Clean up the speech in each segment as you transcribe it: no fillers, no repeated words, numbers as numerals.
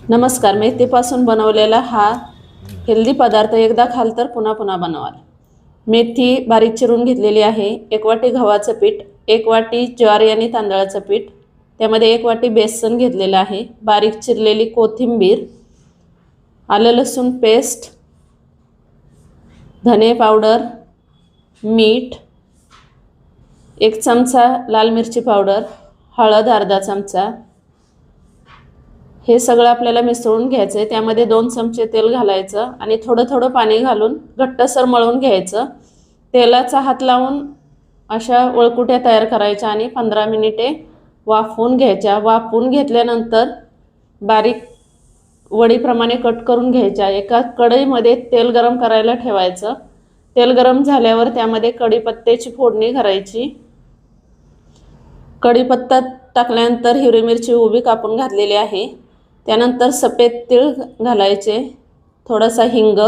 नमस्कार, मेथीपासून बनवलेला हा हेल्दी पदार्थ एकदा खाल तर पुन्हा पुन्हा बनवाल। मेथी बारीक चिरून घेतलेली आहे, 1 वाटी गव्हाचं पीठ, 1 वाटी ज्वारी आणि तांदळाचं पीठ, त्यामध्ये 1 वाटी बेसन घेतलेलं आहे, बारीक चिरलेली कोथिंबीर, आलं लसूण पेस्ट, धने पावडर, मीठ, 1 चमचा लाल मिरची पावडर, हळद अर्धा चमचा। हे सगळं आपल्याला मिसळून घ्यायचं आहे। त्यामध्ये 2 चमचे तेल घालायचं आणि थोडं थोडं पाणी घालून घट्टसर मळून घ्यायचं। तेलाचा हात लावून अशा वळकुट्या तयार करायच्या आणि 15 मिनिटे वाफवून घ्यायच्या। वाफवून घेतल्यानंतर बारीक वडीप्रमाणे कट करून घ्यायच्या। एका कढईमध्ये तेल गरम करायला ठेवायचं। तेल गरम झाल्यावर त्यामध्ये कढीपत्त्याची फोडणी करायची। कढीपत्ता टाकल्यानंतर हिरवी मिरची उभी कापून घातलेली आहे। त्यानंतर सफेद तीळ घालायचे, थोडासा हिंग।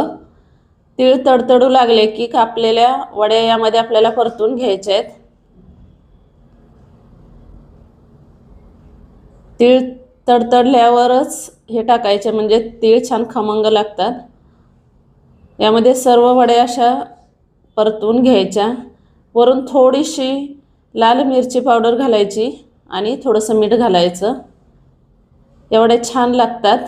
तीळ तडतडू लागले की कापलेल्या वड्या यामध्ये आपल्याला परतून घ्यायच्या आहेत। तीळ तडतडल्यावरच हे टाकायचे, म्हणजे तीळ छान खमंग लागतात। यामध्ये सर्व वड्या अशा परतून घ्यायच्या। वरून थोडीशी लाल मिरची पावडर घालायची आणि थोडंसं मीठ घालायचं। एवढे छान लागतात।